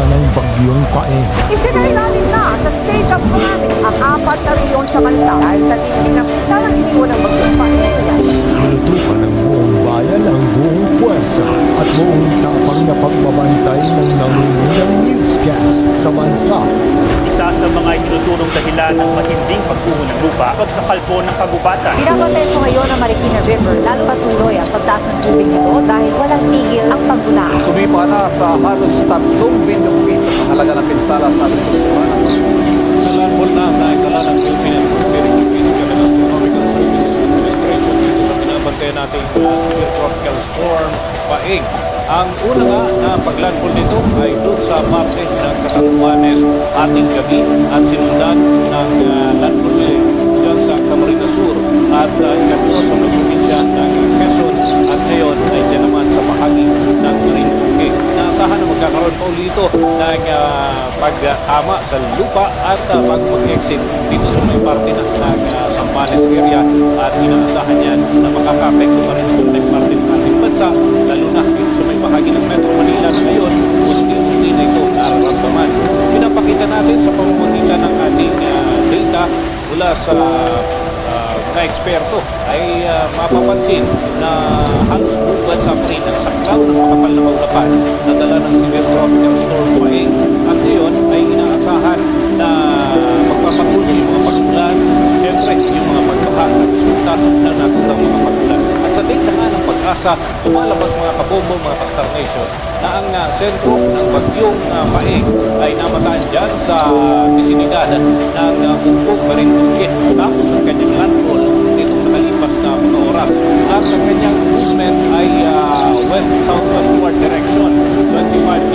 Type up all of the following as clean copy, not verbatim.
ng bagyong Paeng. Isinailalim na sa state of calamity ang 4 na rehiyon sa bansa dahil sa tindi ng pinsang epekto ng bagyong Paeng. Tinutukan ng buong bayan ang buong puwersa at buong tapang na pagbabantay ng nangungunang newscast sa bansa. Isa sa mga itinuturong dahilan ng matinding pagguho ng lupa, pagkakalbo ng kagubatan. Binabantayan ko ngayon ang Marikina River, lalo patuloy ang pagtaas ng tubig nito dahil walang tigil ang paggulaan. Sumipa na sa halos 3 bilyong piso ang halaga ng pinsala sa Luzon. Nalalbol na ang naitala ng Philippine Atmospheric Physical and Astronomical Services Administration dito sa binabantayan nating severe tropical storm Paeng. Ang una nga na paglandfall nito ay doon sa parte ng Catanduanes ating gabi at sinundan ng landfall dyan sa Camarines Sur at ikatlo sa mga probinsya ng Quezon at ngayon ay dyan naman sa bahagi ng Marinduque. Naasahan na magkakaroon pa uli ito ng pagtama sa lupa at bago mag-exit dito sa may parte ng Sambales area at inaasahan yan na makaka-apekto pa rin ito ng parte ng ating bansa lalo na dito sa may bahagi ng Metro Manila na ngayon unti-unti na ito nararamdaman. Pinapakita natin sa pamamagitan ng ating data mula sa mga eksperto ay mapapansin na halos buong bansa pa rin ang saklaw ng makapal na maulapan na dala ng severe tropical storm Paeng at ngayon ay inaasahan na magpapatuloy yung mga pag-ulan, siyempre yung mga pagbaha na resulta ng naturang mga pag-ulan. At sa data nga ng Pag-asa, lumalabas mga kabombo, mga Pastar Nation na ang sentro ng bagyong Paeng ay namataan dyan sa Disinidad ng Umpog, Marinduque tapos ng kanyang landfall nitong nakalipas na mga oras. At ang kanyang movement ay west-southwestward direction, 25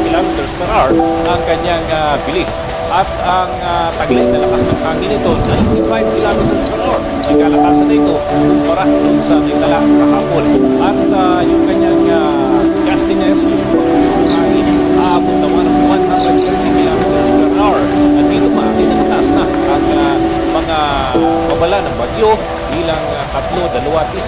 kilometers per hour ang kanyang bilis. At ang taglay na lakas ng hangin nito, 95 kilometers per hour. Ang kalakasan na ito kumpara doon sa naitala kahapon. At yung kanyang gustiness, yung pagkusong hangin, aabot naman ng 130 kilometers per hour. At dito makakita mataas na ang mga babala ng bagyo bilang 3, 2 at 1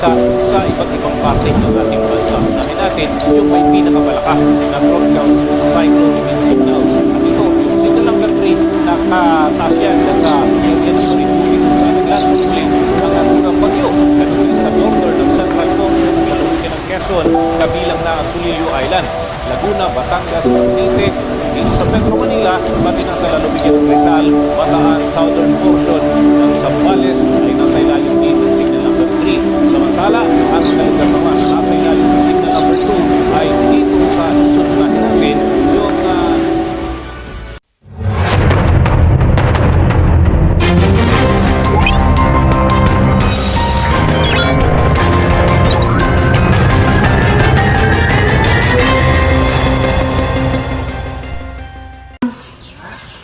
sa iba't ibang parte ng ating bansa. Unahin natin yung may pinakamalakas na tropical cyclone wind signals. At ito, yung signal number 3, nakataas yan sa area ng Marinduque kung saan naglalabas ulit ang naturang bagyo. Ganun din sa northern ng Central Coast, Caloocan ng Quezon, kabilang na ang Tulillo Island, Laguna, Batangas, Cavite, dito sa Metro Manila, pati na sa lalawigan ng Rizal, Bataan, southern portion ng Zambales ay nasa ilalim din ng signal number 3. Samantala, ang kalugar naman na nasa ilalim ng signal number 2 ay dito sa Luzon natin yung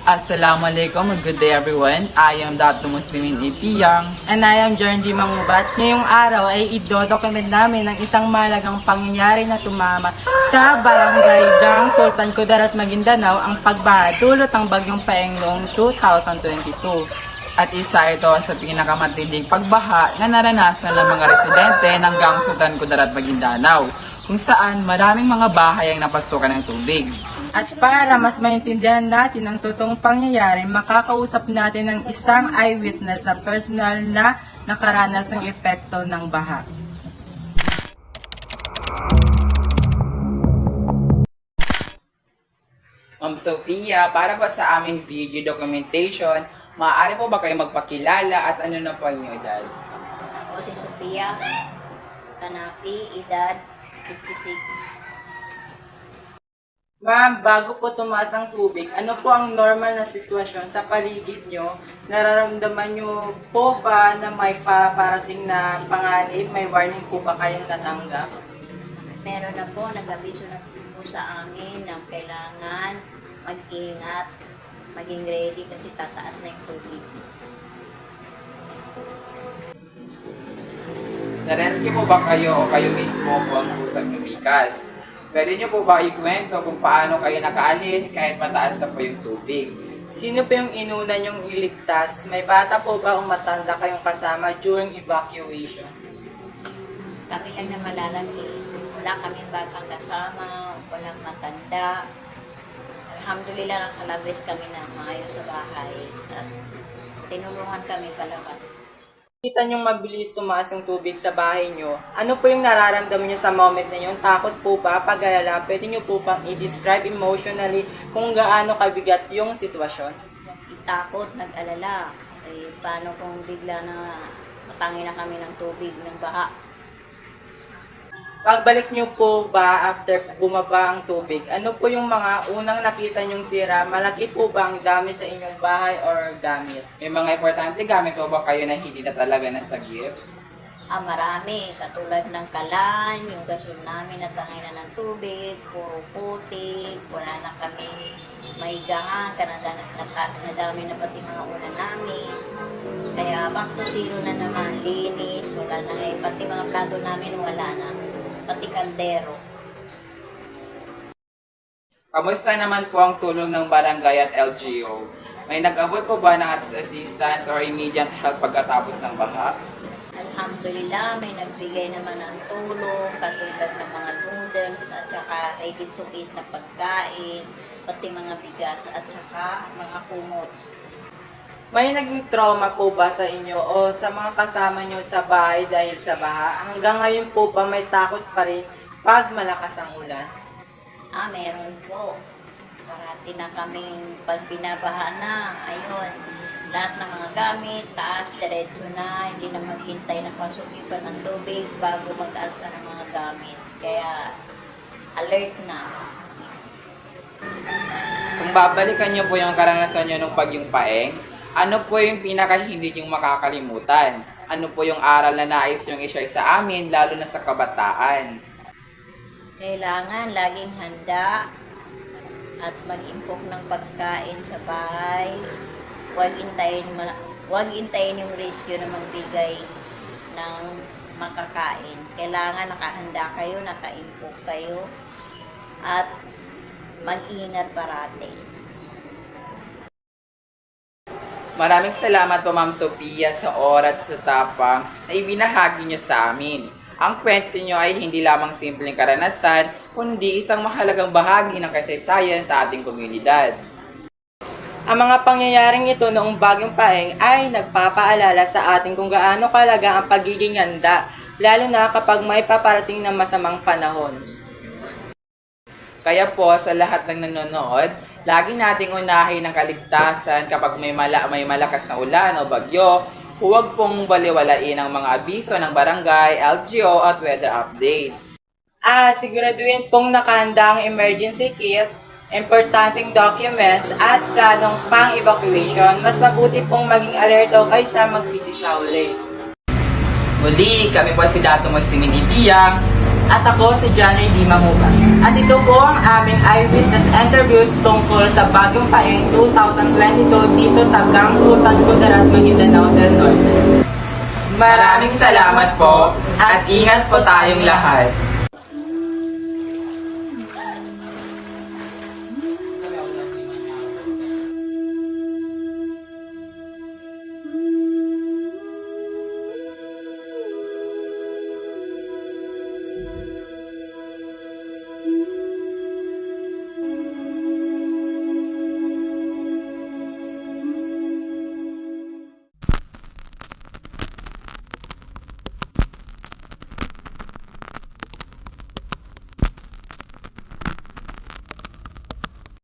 Assalamualaikum and good day everyone. I am Dr. Muslimin Ipiyang. And I am Jeremy Mangubat. Ngayong araw ay idodocument namin ang isang malagang pangyayari na tumama sa Barangay Jang, Sultan Kudarat, Maguindanao, ang pagbaha dulot ng bagyong Paeng noong 2022. At isa ito sa pinakamatinding pagbaha na naranasan ng mga residente ng Gang Sultan Kudarat, Maguindanao, kung saan maraming mga bahay ang napasukan ng tubig. At para mas maintindihan natin ang totoong pangyayari, makakausap natin ng isang eyewitness na personal na nakaranas ng epekto ng baha. Ma'am Sophia, para po sa aming video documentation, maaari po ba kayo magpakilala at ano na po ang inyong edad? Ako si Sophia Kanapi, edad 56. Ma'am, bago po tumaas ang tubig, ano po ang normal na sitwasyon sa paligid nyo? Nararamdaman nyo po ba na may paparating na panganib? May warning po ba kayong natanggap? Meron na po, nag-abiso na po sa amin na kailangan mag-ingat, maging ready kasi tataas na yung tubig. Narescue po ba kayo o kayo mismo po ang kusang lumikas? Pwede niyo po ba ikwento kung paano kayo nakaalis kahit mataas na po yung tubig? Sino po yung inuna nyong iligtas? May bata po ba o matanda kayong kasama during evacuation? Kami lang na malalaki. Wala kaming batang kasama, walang matanda. alhamdulillah nakalabas kami na maayos sa bahay at tinulungan kami palabas. Kita niyong mabilis tumaas yung tubig sa bahay niyo. Ano po yung nararamdaman niyo sa moment na yun? Takot po ba? Pag-alala? Pwede niyo po bang i-describe emotionally kung gaano kabigat yung sitwasyon? Takot, nag-alala. Paano kung bigla na matangi na kami ng tubig, ng baha? Pagbalik niyo po ba after bumaba ang tubig, ano po yung mga unang nakita niyong sira? Malaki po ba ang dami sa inyong bahay or gamit? May mga importante gamit po ba kayo na hindi na talaga nasagip? Marami. Katulad ng kalan, yung gasol namin natangay na ng tubig, puro putik, wala na kami maigangan, nadami na pati mga ulan namin. Kaya back to zero na naman, linis, wala na pati mga plato namin wala na, pati kaldero. Kamusta naman po ang tulong ng barangay at LGU? May nag-abot po ba ng assistance or immediate help pagkatapos ng baha? Alhamdulillah, may nagbigay naman ng tulong, katulad ng mga noodles at saka ready to eat na pagkain, pati mga bigas at saka mga kumot. May naging trauma po ba sa inyo o sa mga kasama nyo sa bahay dahil sa baha? Hanggang ngayon po ba may takot pa rin pag malakas ang ulan? Meron po. Parati na kaming pag binabaha na, ayun, lahat ng mga gamit, taas, diretso na, hindi na maghintay na pasukipan ng tubig bago mag-alsa ng mga gamit. Kaya, alert na. Kung babalikan niyo po yung karanasan niyo nung Bagyong Paeng, ano po yung pinaka hindi niyong makakalimutan? Ano po yung aral na nais yung i-share sa amin, lalo na sa kabataan? Kailangan laging handa at mag-impok ng pagkain sa bahay. Huwag intayin yung rescue na magbigay ng makakain. Kailangan nakahanda kayo, naka-impok kayo, at mag-ingat parati. Maraming salamat po Ma'am Sophia sa oras sa tapang na ibinahagi niyo sa amin. Ang kwento niyo ay hindi lamang simpleng karanasan, kundi isang mahalagang bahagi ng kasaysayan sa ating komunidad. Ang mga pangyayaring ito noong Bagyong Paeng ay nagpapaalala sa atin kung gaano kalaga ang pagiging handa, lalo na kapag may paparating na masamang panahon. Kaya po sa lahat ng nanonood, lagi nating unahin ang kaligtasan kapag may malakas na ulan o bagyo. Huwag pong baliwalain ang mga abiso ng barangay, LGU at weather updates. At siguraduhin pong nakahanda ang emergency kit, importanteng documents at planong pang-evacuation. Mas mabuti pong maging alerto kaysa magsisisauli. Muli, kami po si Dato Muslimin Ipiyang. At ako si Johnny Di Mamuga. At ito po ang aming eyewitness interview tungkol sa Bagyong Paeng 2022 dito sa Gang Sultan Kudarat, Maguindanao del Norte. Maraming salamat po at ingat po tayong lahat.